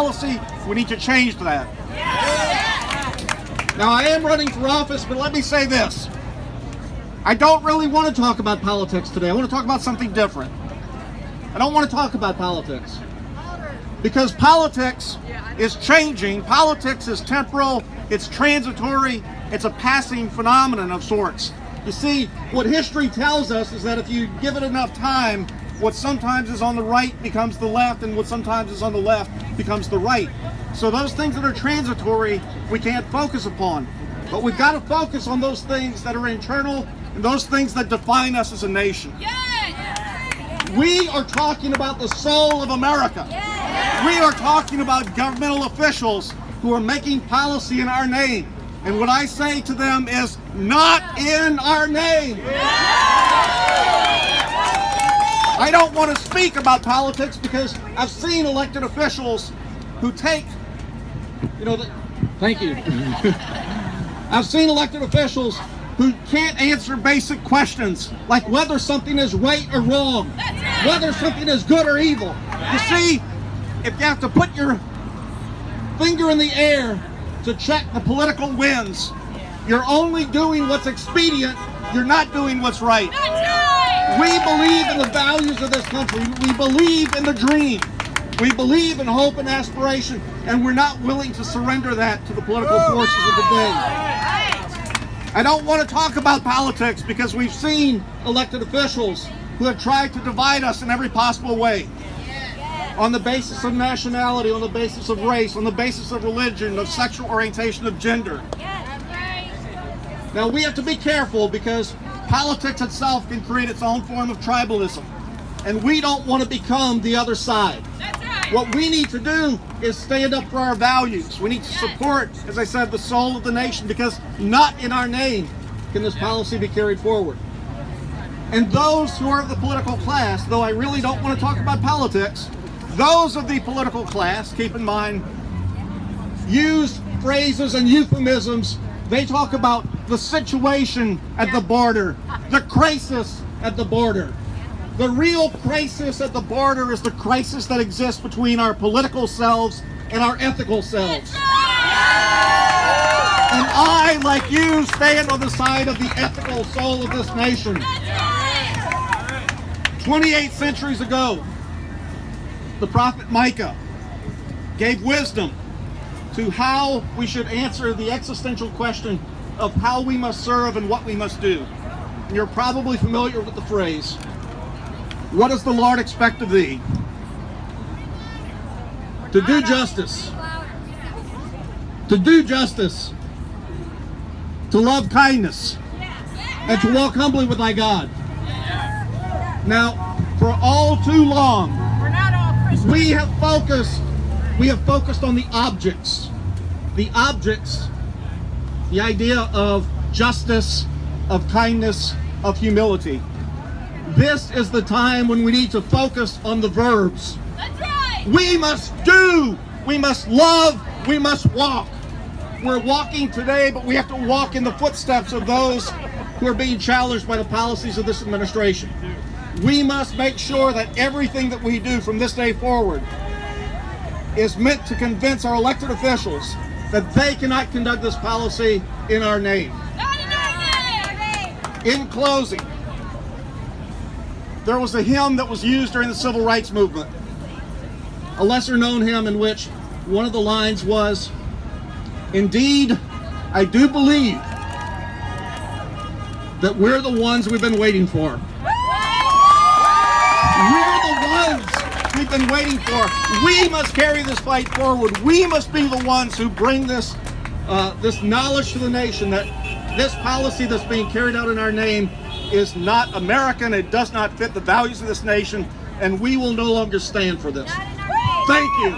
policy. We need to change that. Now, I am running for office, but let me say this. I don't really want to talk about politics today. I want to talk about something different. I don't want to talk about politics. Because politics is changing. Politics is temporal. It's transitory. It's a passing phenomenon of sorts. You see, what history tells us is that if you give it enough time, what sometimes is on the right becomes the left, and what sometimes is on the left becomes the right. So those things that are transitory, we can't focus upon. But we've got to focus on those things that are internal and those things that define us as a nation. We are talking about the soul of America. We are talking about governmental officials who are making policy in our name. And what I say to them is, not in our name. I don't want to speak about politics because I've seen elected officials who take, thank you. I've seen elected officials who can't answer basic questions like whether something is right or wrong, whether something is good or evil. You see, if you have to put your finger in the air to check the political winds, you're only doing what's expedient, you're not doing what's right. We believe in the values of this country. We believe in the dream. We believe in hope and aspiration, and we're not willing to surrender that to the political forces of the day. I don't want to talk about politics because we've seen elected officials who have tried to divide us in every possible way. On the basis of nationality, on the basis of race, on the basis of religion, of sexual orientation, of gender. Now we have to be careful because politics itself can create its own form of tribalism. And we don't want to become the other side. What we need to do is stand up for our values. We need to support, as I said, the soul of the nation, because not in our name can this policy be carried forward. And those who are of the political class, though I really don't want to talk about politics, those of the political class, keep in mind, use phrases and euphemisms. They talk about the situation at the border, the crisis at the border. The real crisis at the border is the crisis that exists between our political selves and our ethical selves. And I, like you, stand on the side of the ethical soul of this nation. 28 centuries ago, the prophet Micah gave wisdom to how we should answer the existential question of how we must serve and what we must do. And you're probably familiar with the phrase, what does the Lord expect of thee? To do justice. To do justice. To love kindness. And to walk humbly with thy God. Now, for all too long, we have focused on the objects. The objects, the idea of justice, of kindness, of humility. This is the time when we need to focus on the verbs. That's right. We must do, we must love, we must walk. We're walking today, but we have to walk in the footsteps of those who are being challenged by the policies of this administration. We must make sure that everything that we do from this day forward is meant to convince our elected officials that they cannot conduct this policy in our name. In closing, there was a hymn that was used during the Civil Rights Movement, a lesser-known hymn in which one of the lines was, "Indeed, I do believe that we're the ones we've been waiting for. We're the ones we've been waiting for. We must carry this fight forward. We must be the ones who bring this knowledge to the nation that this policy that's being carried out in our name is not American. It does not fit the values of this nation, and we will no longer stand for this." Thank you.